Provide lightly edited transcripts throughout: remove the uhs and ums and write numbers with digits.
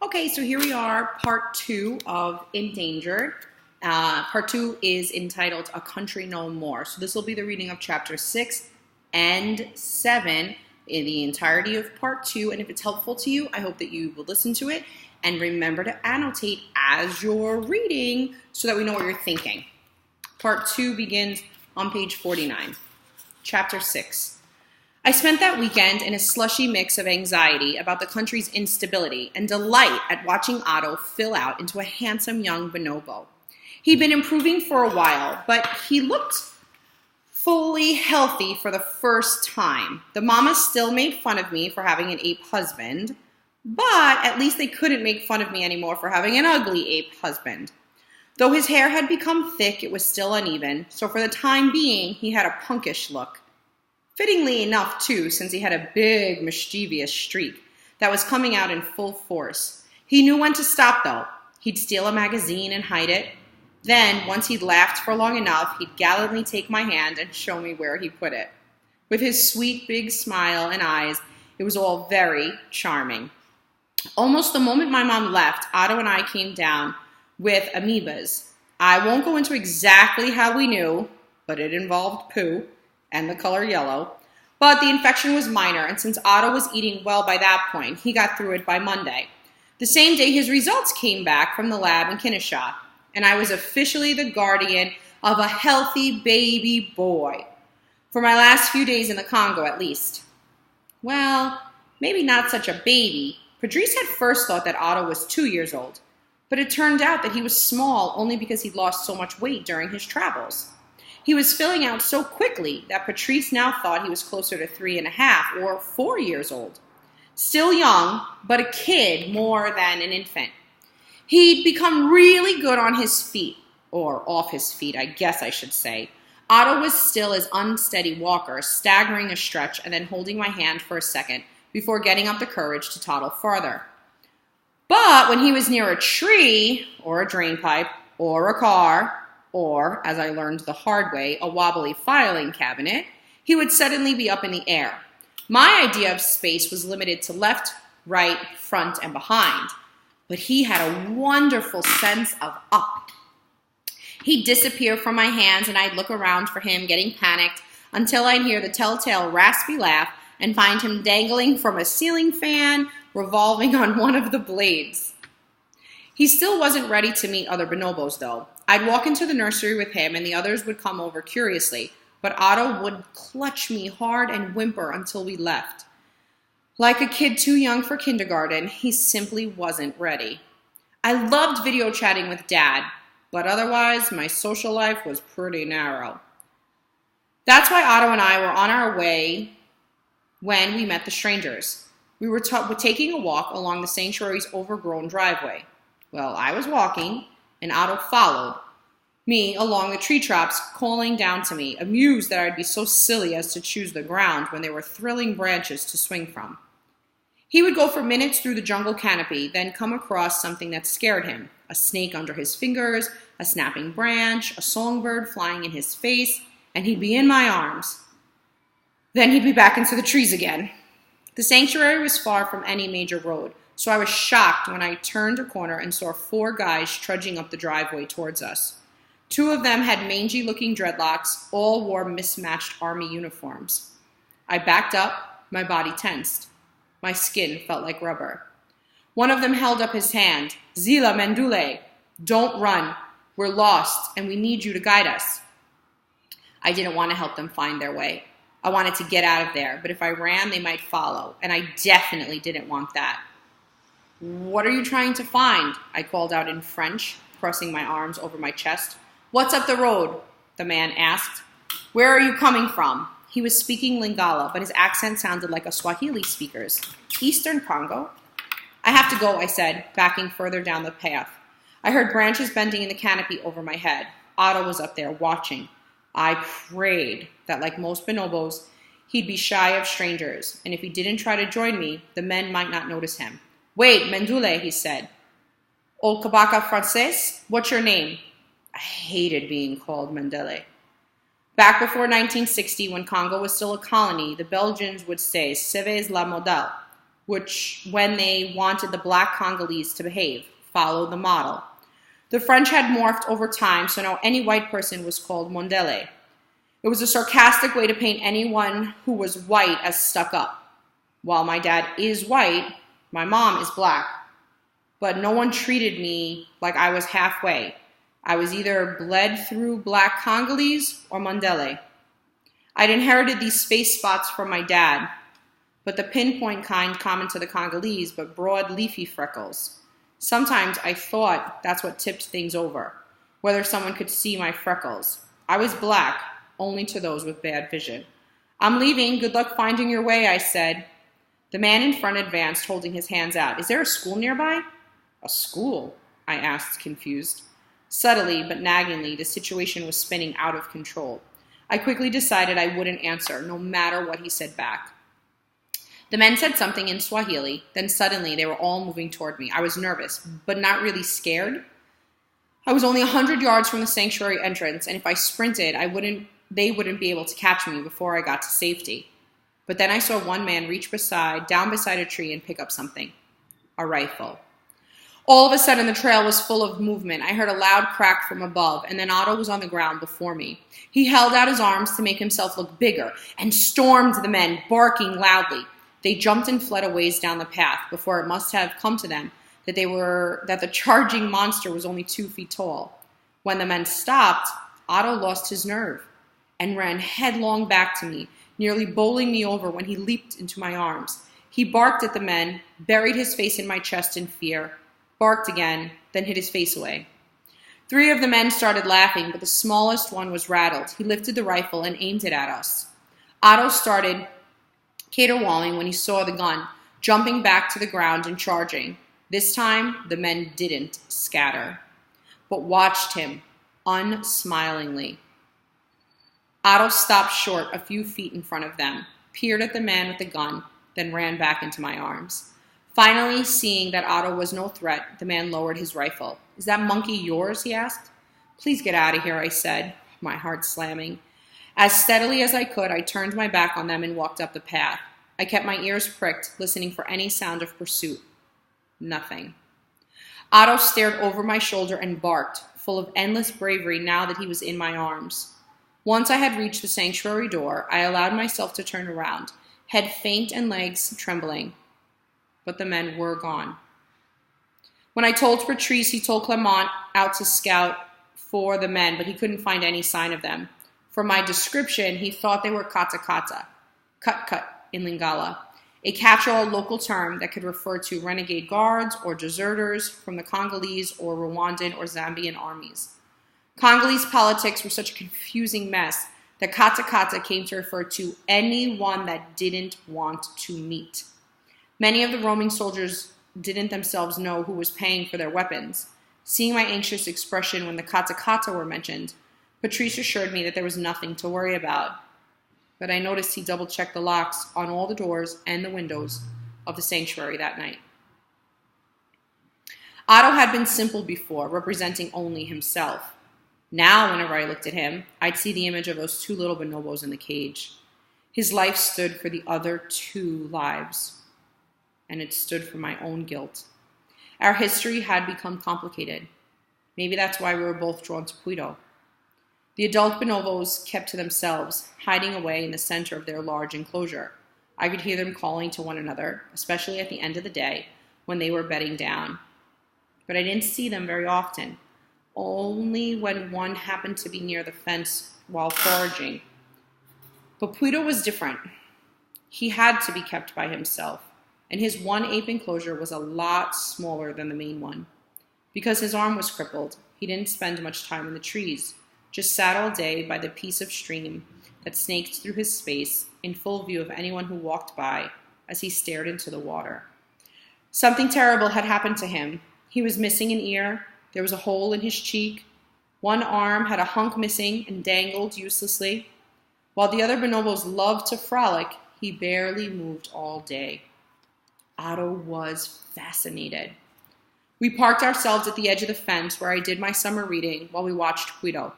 Okay, so here we are, part 2 of Endangered. Part 2 is entitled A Country No More. So this will be the reading of chapter 6 and 7 in the entirety of part 2. And if it's helpful to you, I hope that you will listen to it and remember to annotate as you're reading so that we know what you're thinking. Part 2 begins on page 49. Chapter 6. I spent that weekend in a slushy mix of anxiety about the country's instability and delight at watching Otto fill out into a handsome young bonobo. He'd been improving for a while, but he looked fully healthy for the first time. The mamas still made fun of me for having an ape husband, but at least they couldn't make fun of me anymore for having an ugly ape husband. Though his hair had become thick, it was still uneven, so for the time being, he had a punkish look. Fittingly enough, too, since he had a big, mischievous streak that was coming out in full force. He knew when to stop, though. He'd steal a magazine and hide it. Then, once he'd laughed for long enough, he'd gallantly take my hand and show me where he put it. With his sweet, big smile and eyes, it was all very charming. Almost the moment my mom left, Otto and I came down with amoebas. I won't go into exactly how we knew, but it involved poo and the color yellow. But the infection was minor, and since Otto was eating well by that point, he got through it by Monday. The same day, his results came back from the lab in Kinshasa, and I was officially the guardian of a healthy baby boy. For my last few days in the Congo, at least. Well, maybe not such a baby. Patrice had first thought that Otto was 2 years old, but it turned out that he was small only because he'd lost so much weight during his travels. He was filling out so quickly that Patrice now thought he was closer to 3.5 or 4 years old. Still young, but a kid more than an infant. He'd become really good on his feet, or off his feet, I guess I should say. Otto was still his unsteady walker, staggering a stretch and then holding my hand for a second before getting up the courage to toddle farther. But when he was near a tree, or a drain pipe, or a car, or, as I learned the hard way, a wobbly filing cabinet, he would suddenly be up in the air. My idea of space was limited to left, right, front, and behind, but he had a wonderful sense of up. He'd disappear from my hands, and I'd look around for him, getting panicked, until I'd hear the telltale raspy laugh and find him dangling from a ceiling fan, revolving on one of the blades. He still wasn't ready to meet other bonobos, though. I'd walk into the nursery with him, and the others would come over curiously, but Otto would clutch me hard and whimper until we left. Like a kid too young for kindergarten, he simply wasn't ready. I loved video chatting with Dad, but otherwise, my social life was pretty narrow. That's why Otto and I were on our way when we met the strangers. We were taking a walk along the sanctuary's overgrown driveway. Well, I was walking, and Otto followed me along the tree tops, calling down to me, amused that I'd be so silly as to choose the ground when there were thrilling branches to swing from. He would go for minutes through the jungle canopy, then come across something that scared him, a snake under his fingers, a snapping branch, a songbird flying in his face, and he'd be in my arms. Then he'd be back into the trees again. The sanctuary was far from any major road, so I was shocked when I turned a corner and saw 4 guys trudging up the driveway towards us. 2 of them had mangy-looking dreadlocks, all wore mismatched army uniforms. I backed up, my body tensed. My skin felt like rubber. One of them held up his hand. "Zila Mendule, don't run. We're lost, and we need you to guide us." I didn't want to help them find their way. I wanted to get out of there, but if I ran, they might follow, and I definitely didn't want that. "What are you trying to find?" I called out in French, crossing my arms over my chest. "What's up the road?" the man asked. "Where are you coming from?" He was speaking Lingala, but his accent sounded like a Swahili speaker's. "Eastern Congo?" "I have to go," I said, backing further down the path. I heard branches bending in the canopy over my head. Otto was up there, watching. I prayed that, like most bonobos, he'd be shy of strangers, and if he didn't try to join me, the men might not notice him. "Wait, Mendule," he said. "Ol Kabaka Frances? What's your name?" I hated being called Mendele. Back before 1960, when Congo was still a colony, the Belgians would say, "Sevez la modal," when they wanted the black Congolese to behave, follow the model. The French had morphed over time, so now any white person was called Mondele. It was a sarcastic way to paint anyone who was white as stuck up. While my dad is white, my mom is black. But no one treated me like I was halfway. I was either bled through black Congolese or Mondele. I'd inherited these face spots from my dad, but the pinpoint kind common to the Congolese, but broad leafy freckles. Sometimes I thought that's what tipped things over, whether someone could see my freckles. I was black, only to those with bad vision. "I'm leaving. Good luck finding your way," I said. The man in front advanced, holding his hands out. "Is there a school nearby?" "A school?" I asked, confused. Subtly but naggingly, the situation was spinning out of control. I quickly decided I wouldn't answer, no matter what he said back. The men said something in Swahili, then suddenly they were all moving toward me. I was nervous, but not really scared. I was only 100 yards from the sanctuary entrance, and if I sprinted, they wouldn't be able to catch me before I got to safety. But then I saw one man reach down beside a tree and pick up something. A rifle. All of a sudden, the trail was full of movement. I heard a loud crack from above, and then Otto was on the ground before me. He held out his arms to make himself look bigger and stormed the men, barking loudly. They jumped and fled a ways down the path before it must have come to them that the charging monster was only 2 feet tall. When the men stopped, Otto lost his nerve and ran headlong back to me, nearly bowling me over when he leaped into my arms. He barked at the men, buried his face in my chest in fear, barked again, then hid his face away. 3 of the men started laughing, but the smallest one was rattled. He lifted the rifle and aimed it at us. Otto started caterwauling when he saw the gun, jumping back to the ground and charging. This time, the men didn't scatter, but watched him unsmilingly. Otto stopped short a few feet in front of them, peered at the man with the gun, then ran back into my arms. Finally, seeing that Otto was no threat, the man lowered his rifle. "Is that monkey yours?" he asked. "Please get out of here," I said, my heart slamming. As steadily as I could, I turned my back on them and walked up the path. I kept my ears pricked, listening for any sound of pursuit. Nothing. Otto stared over my shoulder and barked, full of endless bravery now that he was in my arms. Once I had reached the sanctuary door, I allowed myself to turn around, head faint and legs trembling. But the men were gone. When I told Patrice, he told Clement out to scout for the men, but he couldn't find any sign of them. From my description, he thought they were kata-kata, cut-cut in Lingala, a catch-all local term that could refer to renegade guards or deserters from the Congolese or Rwandan or Zambian armies. Congolese politics were such a confusing mess that kata-kata came to refer to anyone that didn't want to meet. Many of the roaming soldiers didn't themselves know who was paying for their weapons. Seeing my anxious expression when the kata-kata were mentioned, Patrice assured me that there was nothing to worry about. But I noticed he double-checked the locks on all the doors and the windows of the sanctuary that night. Otto had been simple before, representing only himself. Now, whenever I looked at him, I'd see the image of those 2 little bonobos in the cage. His life stood for the other 2 lives, and it stood for my own guilt. Our history had become complicated. Maybe that's why we were both drawn to Puido. The adult bonobos kept to themselves, hiding away in the center of their large enclosure. I could hear them calling to one another, especially at the end of the day when they were bedding down. But I didn't see them very often, only when one happened to be near the fence while foraging. But Puido was different. He had to be kept by himself, and his 1 ape enclosure was a lot smaller than the main one. Because his arm was crippled, he didn't spend much time in the trees, just sat all day by the piece of stream that snaked through his space in full view of anyone who walked by as he stared into the water. Something terrible had happened to him. He was missing an ear, there was a hole in his cheek, 1 arm had a hunk missing and dangled uselessly. While the other bonobos loved to frolic, he barely moved all day. Otto was fascinated. We parked ourselves at the edge of the fence where I did my summer reading while we watched Puido.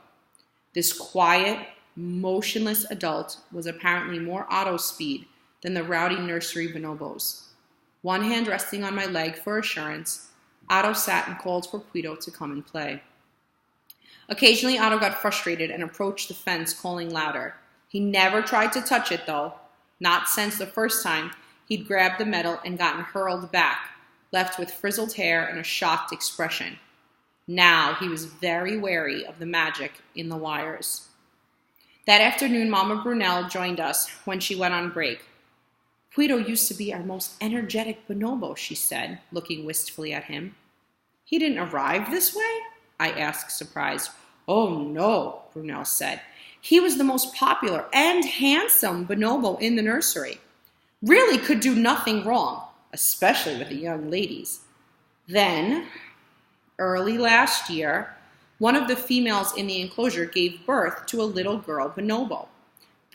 This quiet, motionless adult was apparently more Otto's speed than the rowdy nursery bonobos. One hand resting on my leg for assurance, Otto sat and called for Guido to come and play. Occasionally, Otto got frustrated and approached the fence, calling louder. He never tried to touch it, though. Not since the first time he'd grabbed the metal and gotten hurled back, left with frizzled hair and a shocked expression. Now he was very wary of the magic in the wires. That afternoon, Mama Brunel joined us when she went on break. Guido used to be our most energetic bonobo, she said, looking wistfully at him. He didn't arrive this way? I asked, surprised. Oh, no, Brunel said. He was the most popular and handsome bonobo in the nursery. Really could do nothing wrong, especially with the young ladies. Then, early last year, one of the females in the enclosure gave birth to a little girl bonobo.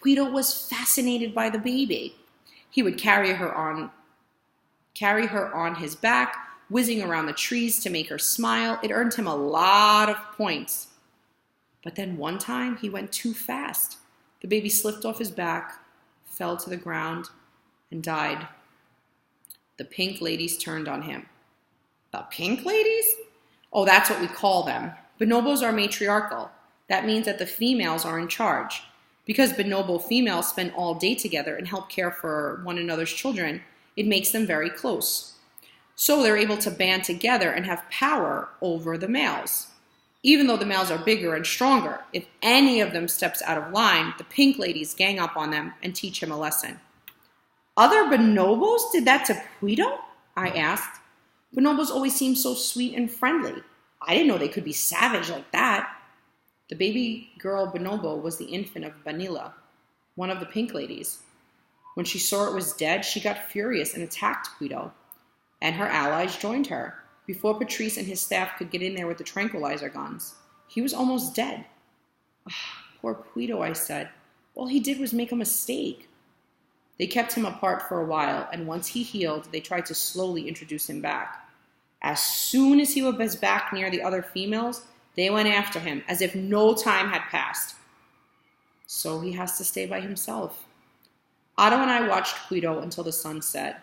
Guido was fascinated by the baby. He would carry her on his back, whizzing around the trees to make her smile. It earned him a lot of points. But then one time he went too fast. The baby slipped off his back, fell to the ground, and died. The pink ladies turned on him. The pink ladies? Oh, that's what we call them. Bonobos are matriarchal. That means that the females are in charge. Because bonobo females spend all day together and help care for one another's children, it makes them very close. So they're able to band together and have power over the males. Even though the males are bigger and stronger, if any of them steps out of line, the pink ladies gang up on them and teach him a lesson. Other bonobos did that to Guido? I asked. Bonobos always seem so sweet and friendly. I didn't know they could be savage like that. The baby girl bonobo was the infant of Vanilla, one of the pink ladies. When she saw it was dead, she got furious and attacked Guido, and her allies joined her. Before Patrice and his staff could get in there with the tranquilizer guns, he was almost dead. Oh, poor Guido, I said. All he did was make a mistake. They kept him apart for a while, and once he healed, they tried to slowly introduce him back. As soon as he was back near the other females, they went after him as if no time had passed. So he has to stay by himself. Otto and I watched Guido until the sun set.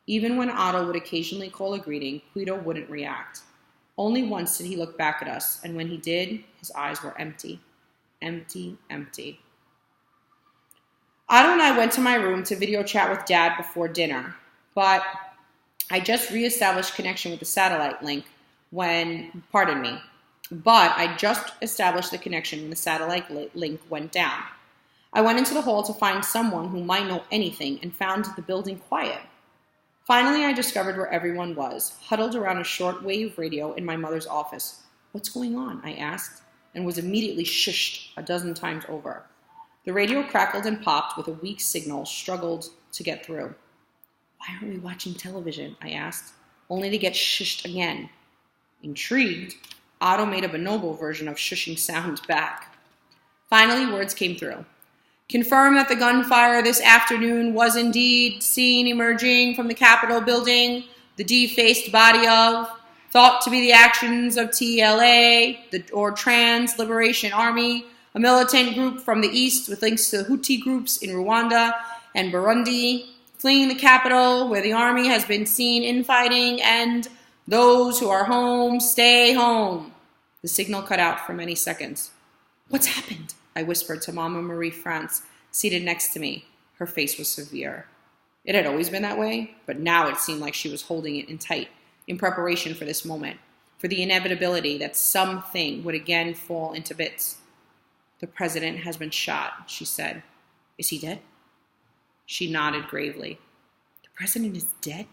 Even when Otto would occasionally call a greeting, Guido wouldn't react. Only once did he look back at us, and when he did, his eyes were empty. Empty, empty. Otto and I went to my room to video chat with Dad before dinner, but I just reestablished connection with the satellite link But I just established the connection when the satellite link went down. I went into the hall to find someone who might know anything and found the building quiet. Finally, I discovered where everyone was, huddled around a shortwave radio in my mother's office. What's going on? I asked, and was immediately shushed a dozen times over. The radio crackled and popped with a weak signal, struggled to get through. Why aren't we watching television? I asked, only to get shushed again. Intrigued, Otto made a bonobo version of shushing sound back. Finally, words came through. Confirm that the gunfire this afternoon was indeed seen emerging from the Capitol building, the defaced body of, thought to be the actions of TLA, or Trans Liberation Army, a militant group from the east with links to Hutu groups in Rwanda and Burundi, fleeing the capital where the army has been seen infighting, and those who are home, stay home. The signal cut out for many seconds. What's happened? I whispered to Mama Marie France, seated next to me. Her face was severe. It had always been that way, but now it seemed like she was holding it in tight, in preparation for this moment, for the inevitability that something would again fall into bits. The president has been shot, she said. Is he dead? She nodded gravely. The president is dead?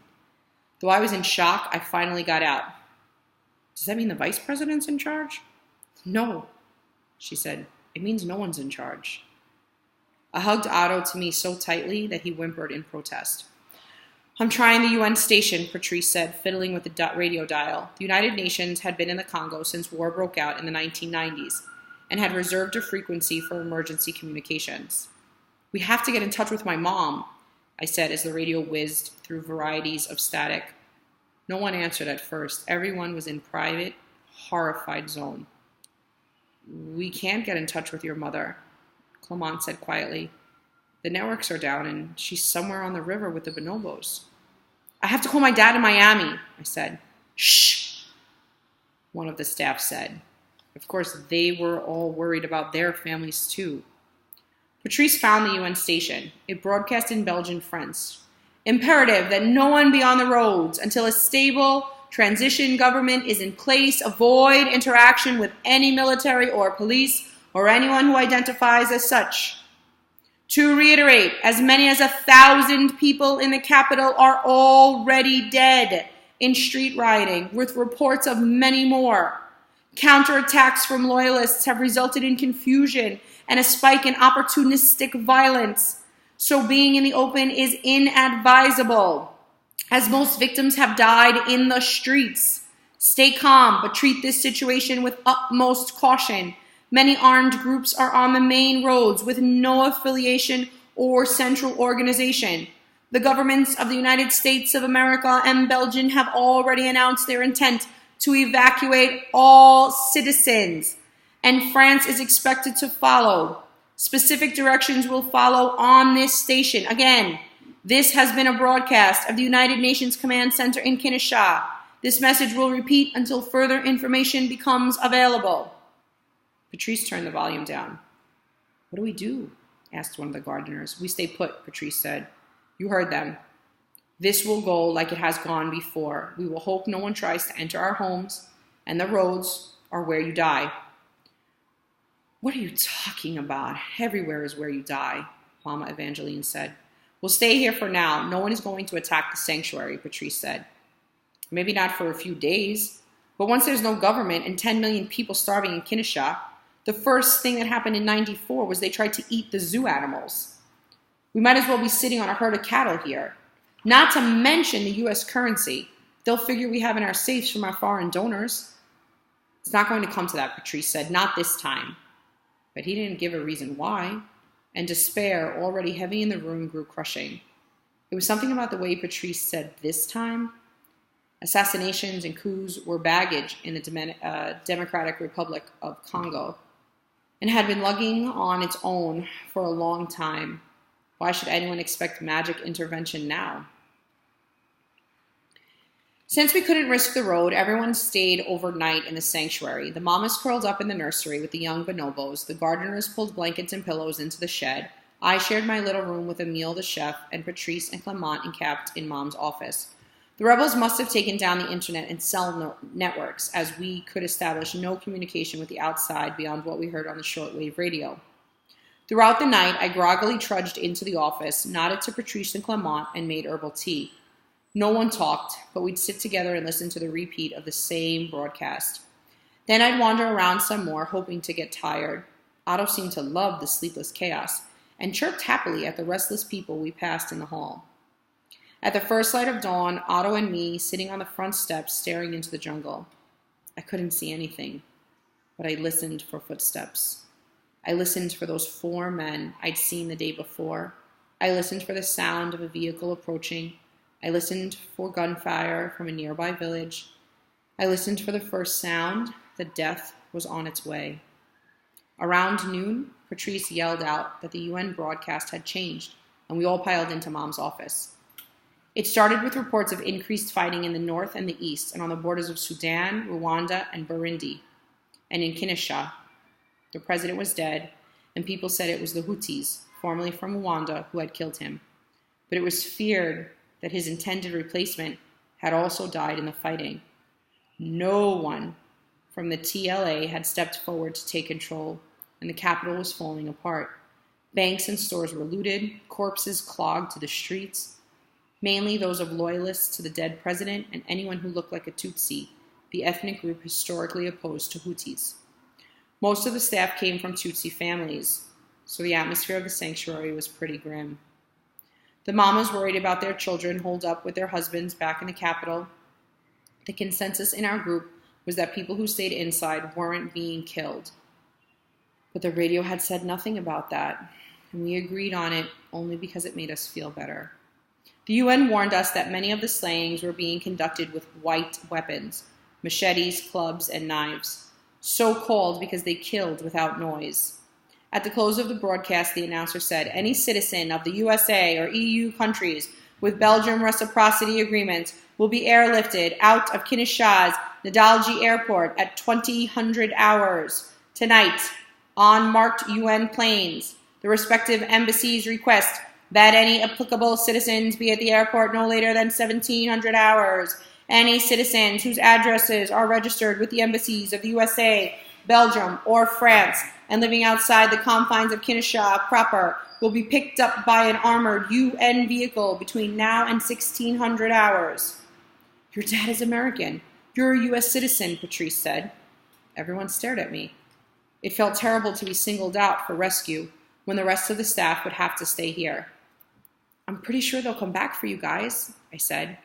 Though I was in shock, I finally got out. Does that mean the vice president's in charge? No, she said. It means no one's in charge. I hugged Otto to me so tightly that he whimpered in protest. I'm trying the UN station, Patrice said, fiddling with the radio dial. The United Nations had been in the Congo since war broke out in the 1990s and had reserved a frequency for emergency communications. We have to get in touch with my mom, I said as the radio whizzed through varieties of static. No one answered at first. Everyone was in private, horrified zone. We can't get in touch with your mother, Clement said quietly. The networks are down and she's somewhere on the river with the bonobos. I have to call my dad in Miami, I said. Shh, one of the staff said. Of course, they were all worried about their families too. Patrice found the UN station. It broadcast in Belgian French. Imperative that no one be on the roads until a stable transition government is in place. Avoid interaction with any military or police or anyone who identifies as such. To reiterate, as many as 1,000 people in the capital are already dead in street rioting, with reports of many more. Counterattacks from loyalists have resulted in confusion and a spike in opportunistic violence. So being in the open is inadvisable, as most victims have died in the streets. Stay calm, but treat this situation with utmost caution. Many armed groups are on the main roads with no affiliation or central organization. The governments of the United States of America and Belgium have already announced their intent to evacuate all citizens, and France is expected to follow. Specific directions will follow on this station. Again, this has been a broadcast of the United Nations Command Center in Kinshasa. This message will repeat until further information becomes available. Patrice turned the volume down. What do we do? Asked one of the gardeners. We stay put, Patrice said. You heard them. This will go like it has gone before. We will hope no one tries to enter our homes, and the roads are where you die. What are you talking about? Everywhere is where you die, Mama Evangeline said. We'll stay here for now. No one is going to attack the sanctuary, Patrice said. Maybe not for a few days, but once there's no government and 10 million people starving in Kinshasa, the first thing that happened in 94 was they tried to eat the zoo animals. We might as well be sitting on a herd of cattle here. Not to mention the U.S. currency. They'll figure we have in our safes from our foreign donors. It's not going to come to that, Patrice said. Not this time. But he didn't give a reason why, and despair, already heavy in the room, grew crushing. It was something about the way Patrice said this time. Assassinations and coups were baggage in the Democratic Republic of Congo, and had been lugging on its own for a long time. Why should anyone expect magic intervention now? Since we couldn't risk the road, everyone stayed overnight in the sanctuary. The mamas curled up in the nursery with the young bonobos. The gardeners pulled blankets and pillows into the shed. I shared my little room with Emile the chef, and Patrice and Clement encamped in Mom's office. The rebels must have taken down the internet and cell networks, as we could establish no communication with the outside beyond what we heard on the shortwave radio. Throughout the night, I groggily trudged into the office, nodded to Patrice and Clement, and made herbal tea. No one talked, but we'd sit together and listen to the repeat of the same broadcast. Then I'd wander around some more, hoping to get tired. Otto seemed to love the sleepless chaos, and chirped happily at the restless people we passed in the hall. At the first light of dawn, Otto and me sitting on the front steps staring into the jungle. I couldn't see anything, but I listened for footsteps. I listened for those 4 men I'd seen the day before. I listened for the sound of a vehicle approaching. I listened for gunfire from a nearby village. I listened for the first sound that death was on its way. Around noon, Patrice yelled out that the UN broadcast had changed, and we all piled into Mom's office. It started with reports of increased fighting in the north and the east, and on the borders of Sudan, Rwanda, and Burundi. And in Kinshasa, the president was dead, and people said it was the Houthis, formerly from Rwanda, who had killed him. But it was feared that his intended replacement had also died in the fighting. No one from the TLA had stepped forward to take control, and the capital was falling apart. Banks and stores were looted, corpses clogged to the streets, mainly those of loyalists to the dead president and anyone who looked like a Tutsi, the ethnic group historically opposed to Hutus. Most of the staff came from Tutsi families, so the atmosphere of the sanctuary was pretty grim. The mamas worried about their children holed up with their husbands back in the capital. The consensus in our group was that people who stayed inside weren't being killed. But the radio had said nothing about that, and we agreed on it only because it made us feel better. The UN warned us that many of the slayings were being conducted with white weapons, machetes, clubs, and knives, so called because they killed without noise. At the close of the broadcast, the announcer said, "Any citizen of the USA or EU countries with Belgium reciprocity agreements will be airlifted out of Kinshasa Nadalji Airport at 2000 hours tonight on marked UN planes. The respective embassies request that any applicable citizens be at the airport no later than 1700 hours. Any citizens whose addresses are registered with the embassies of the USA, Belgium, or France and living outside the confines of Kinshasa proper will be picked up by an armored UN vehicle between now and 1600 hours. Your dad is American. You're a U.S. citizen, Patrice said. Everyone stared at me. It felt terrible to be singled out for rescue when the rest of the staff would have to stay here. I'm pretty sure they'll come back for you guys, I said.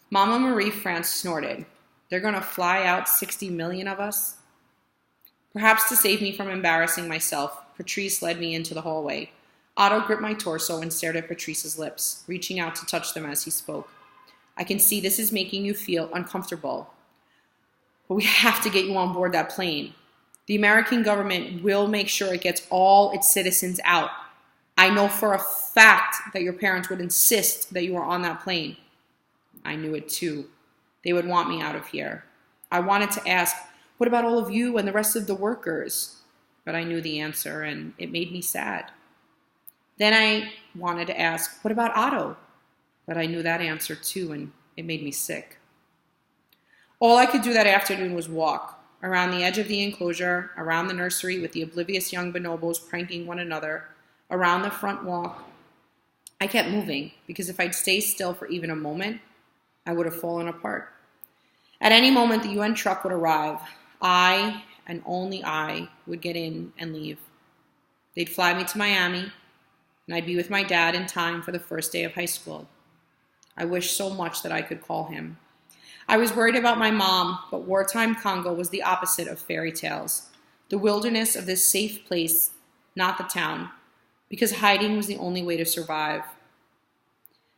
Mama Marie France snorted. They're going to fly out 60 million of us? Perhaps to save me from embarrassing myself, Patrice led me into the hallway. Otto gripped my torso and stared at Patrice's lips, reaching out to touch them as he spoke. I can see this is making you feel uncomfortable, but we have to get you on board that plane. The American government will make sure it gets all its citizens out. I know for a fact that your parents would insist that you were on that plane. I knew it too. They would want me out of here. I wanted to ask, what about all of you and the rest of the workers? But I knew the answer, and it made me sad. Then I wanted to ask, what about Otto? But I knew that answer too, and it made me sick. All I could do that afternoon was walk around the edge of the enclosure, around the nursery with the oblivious young bonobos pranking one another, around the front walk. I kept moving, because if I'd stay still for even a moment, I would have fallen apart. At any moment, the UN truck would arrive. I, and only I, would get in and leave. They'd fly me to Miami, and I'd be with my dad in time for the first day of high school. I wished so much that I could call him. I was worried about my mom, but wartime Congo was the opposite of fairy tales. The wilderness of this safe place, not the town, because hiding was the only way to survive.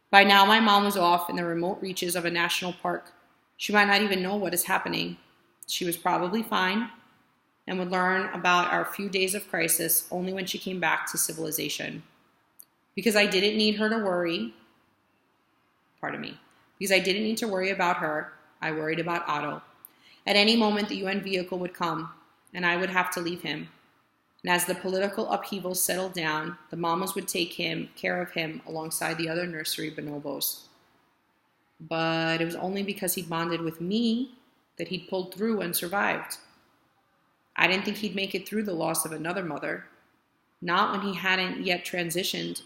By now, my mom was off in the remote reaches of a national park. She might not even know what is happening. She was probably fine and would learn about our few days of crisis only when she came back to civilization. Because I didn't need her to worry, because I didn't need to worry about her, I worried about Otto. At any moment, the UN vehicle would come, and I would have to leave him. And as the political upheaval settled down, the mamas would take care of him alongside the other nursery bonobos. But it was only because he'd bonded with me that he'd pulled through and survived. I didn't think he'd make it through the loss of another mother, not when he hadn't yet transitioned.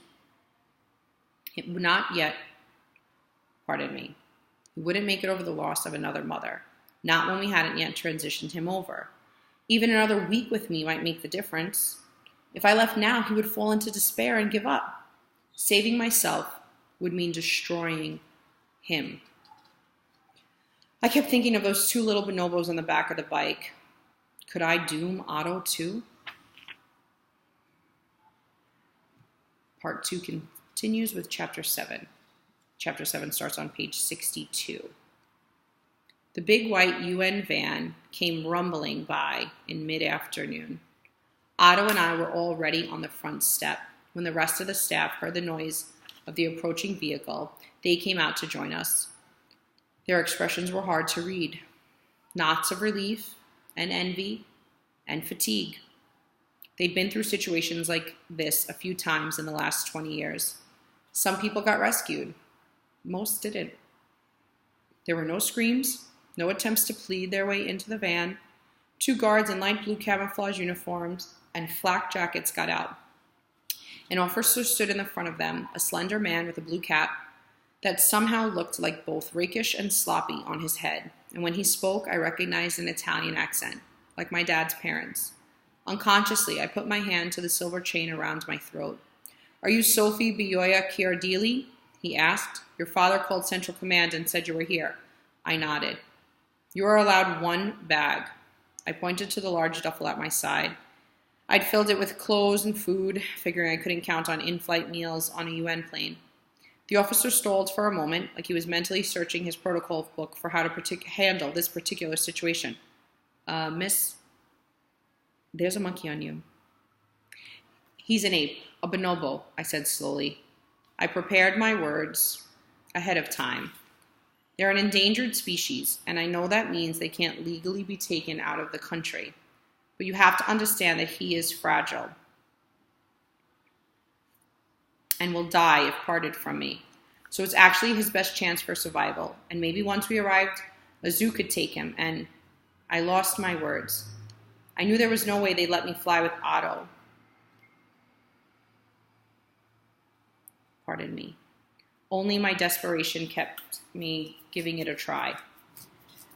He wouldn't make it over the loss of another mother, not when we hadn't yet transitioned him over. Even another week with me might make the difference. If I left now, he would fall into despair and give up. Saving myself would mean destroying him. I kept thinking of those two little bonobos on the back of the bike. Could I doom Otto too? Part 2 continues with Chapter 7. Chapter 7 starts on page 62. The big white UN van came rumbling by in mid-afternoon. Otto and I were already on the front step. When the rest of the staff heard the noise of the approaching vehicle, they came out to join us. Their expressions were hard to read. Knots of relief and envy and fatigue. They'd been through situations like this a few times in the last 20 years. Some people got rescued. Most didn't. There were no screams, no attempts to plead their way into the van. 2 guards in light blue camouflage uniforms and flak jackets got out. An officer stood in the front of them, a slender man with a blue cap that somehow looked like both rakish and sloppy on his head. And when he spoke, I recognized an Italian accent, like my dad's parents. Unconsciously, I put my hand to the silver chain around my throat. "Are you Sophie Bioia Chiardili?" he asked. "Your father called Central Command and said you were here." I nodded. "You are allowed 1 bag. I pointed to the large duffel at my side. I'd filled it with clothes and food, figuring I couldn't count on in-flight meals on a UN plane. The officer stalled for a moment, like he was mentally searching his protocol book for how to handle this particular situation. Miss, there's a monkey on you." "He's an ape, a bonobo," I said slowly. I prepared my words. ahead of time. They're an endangered species, and I know that means they can't legally be taken out of the country. But you have to understand that he is fragile and will die if parted from me. So it's actually his best chance for survival. And maybe once we arrived, a zoo could take him, and I lost my words. I knew there was no way they'd let me fly with Otto. Pardon me. Only my desperation kept me giving it a try.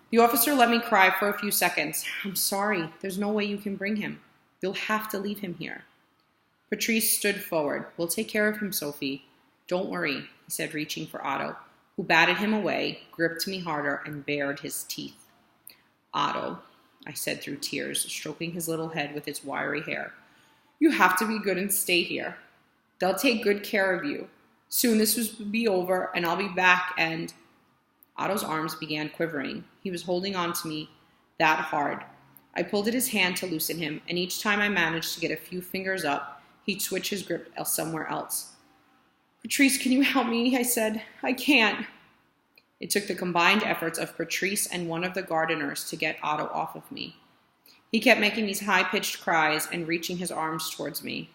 The officer let me cry for a few seconds. I'm sorry, there's no way you can bring him. You'll have to leave him here. Patrice stood forward. We'll take care of him, Sophie. Don't worry, he said, reaching for Otto, who batted him away, gripped me harder, and bared his teeth. Otto, I said through tears, stroking his little head with its wiry hair. You have to be good and stay here. They'll take good care of you. Soon this will be over, and I'll be back, and... Otto's arms began quivering. He was holding on to me that hard. I pulled at his hand to loosen him, and each time I managed to get a few fingers up, he'd switch his grip somewhere else. Patrice, can you help me? I said. I can't. It took the combined efforts of Patrice and one of the gardeners to get Otto off of me. He kept making these high-pitched cries and reaching his arms towards me.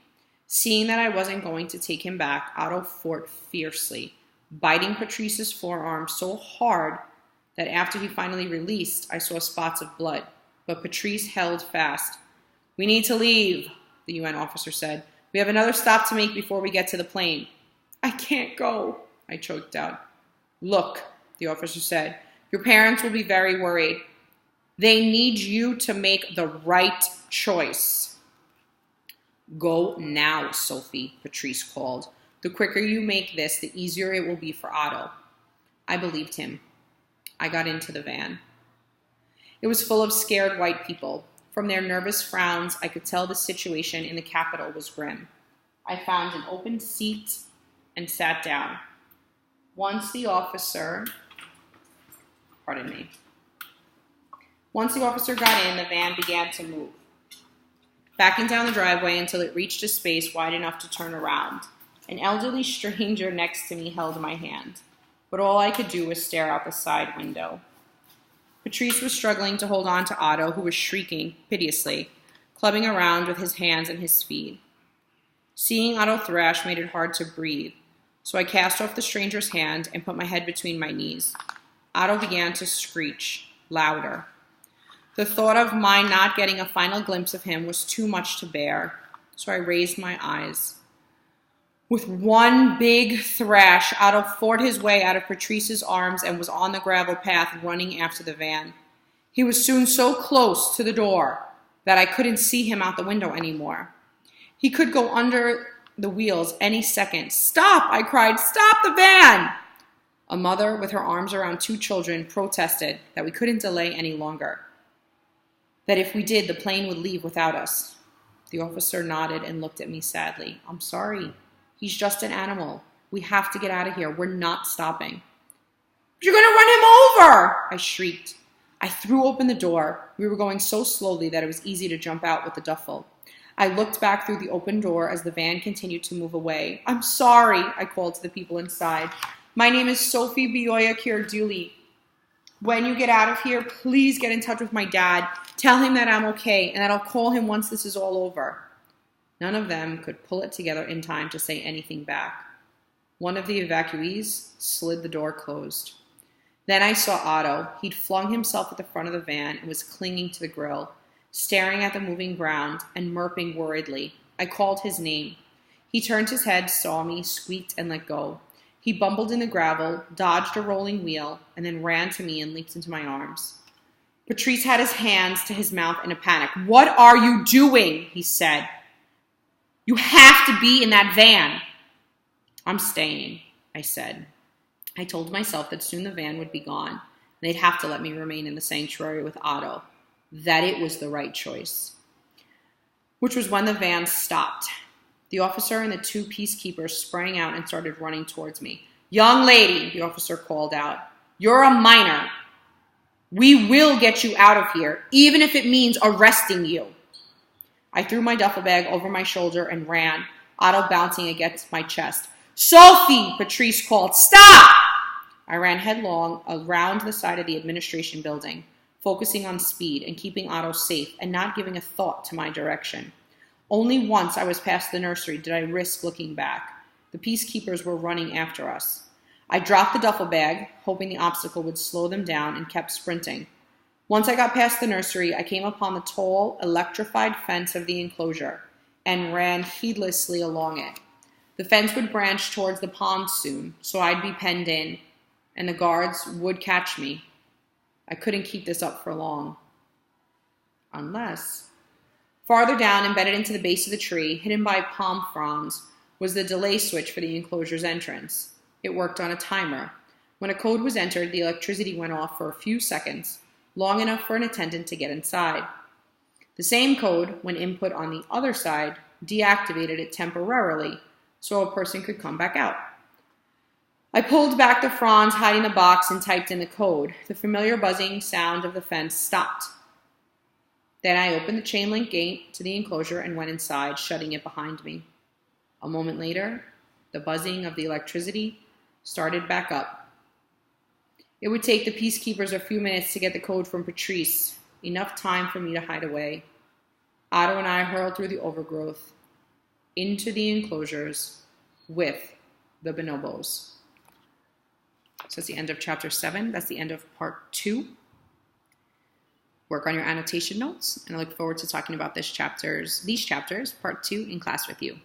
Seeing that I wasn't going to take him back, Otto fought fiercely, biting Patrice's forearm so hard that after he finally released, I saw spots of blood. But Patrice held fast. We need to leave, the UN officer said. We have another stop to make before we get to the plane. I can't go, I choked out. Look, the officer said, your parents will be very worried. They need you to make the right choice. Go now, Sophie, Patrice called. The quicker you make this, the easier it will be for Otto. I believed him. I got into the van. It was full of scared white people. From their nervous frowns, I could tell the situation in the capital was grim. I found an open seat and sat down. Once the officer got in, the van began to move, backing down the driveway until it reached a space wide enough to turn around. An elderly stranger next to me held my hand, but all I could do was stare out the side window. Patrice was struggling to hold on to Otto, who was shrieking piteously, clubbing around with his hands and his feet. Seeing Otto thrash made it hard to breathe, so I cast off the stranger's hand and put my head between my knees. Otto began to screech, louder. The thought of my not getting a final glimpse of him was too much to bear, so I raised my eyes. With one big thrash, Otto fought his way out of Patrice's arms and was on the gravel path running after the van. He was soon so close to the door that I couldn't see him out the window anymore. He could go under the wheels any second. Stop, I cried, stop the van! A mother with her arms around two children protested that we couldn't delay any longer, that if we did, the plane would leave without us. The officer nodded and looked at me sadly. I'm sorry. He's just an animal. We have to get out of here. We're not stopping. You're going to run him over, I shrieked. I threw open the door. We were going so slowly that it was easy to jump out with the duffel. I looked back through the open door as the van continued to move away. I'm sorry, I called to the people inside. My name is Sophie Bioya Kirduli. When you get out of here, please get in touch with my dad. Tell him that I'm okay and that I'll call him once this is all over. None of them could pull it together in time to say anything back. One of the evacuees slid the door closed. Then I saw Otto. He'd flung himself at the front of the van and was clinging to the grill, staring at the moving ground and murping worriedly. I called his name. He turned his head, saw me, squeaked, and let go. He bumbled in the gravel, dodged a rolling wheel, and then ran to me and leaped into my arms. Patrice had his hands to his mouth in a panic. What are you doing? He said. You have to be in that van. I'm staying, I said. I told myself that soon the van would be gone, and they'd have to let me remain in the sanctuary with Otto, that it was the right choice. Which was when the van stopped. The officer and the two peacekeepers sprang out and started running towards me. Young lady, the officer called out, you're a minor. We will get you out of here, even if it means arresting you. I threw my duffel bag over my shoulder and ran, Otto bouncing against my chest. Sophie, Patrice called, stop! I ran headlong around the side of the administration building, focusing on speed and keeping Otto safe and not giving a thought to my direction. Only once I was past the nursery did I risk looking back. The peacekeepers were running after us. I dropped the duffel bag, hoping the obstacle would slow them down, and kept sprinting. Once I got past the nursery, I came upon the tall, electrified fence of the enclosure and ran heedlessly along it. The fence would branch towards the pond soon, so I'd be penned in, and the guards would catch me. I couldn't keep this up for long. Unless... Farther down, embedded into the base of the tree, hidden by palm fronds, was the delay switch for the enclosure's entrance. It worked on a timer. When a code was entered, the electricity went off for a few seconds, long enough for an attendant to get inside. The same code, when input on the other side, deactivated it temporarily, so a person could come back out. I pulled back the fronds hiding the box and typed in the code. The familiar buzzing sound of the fence stopped. Then I opened the chain link gate to the enclosure and went inside, shutting it behind me. A moment later, the buzzing of the electricity started back up. It would take the peacekeepers a few minutes to get the code from Patrice, enough time for me to hide away. Otto and I hurled through the overgrowth, into the enclosures, with the bonobos. So that's the end of chapter 7. That's the end of part 2. Work on your annotation notes, and I look forward to talking about these chapters, part 2, in class with you.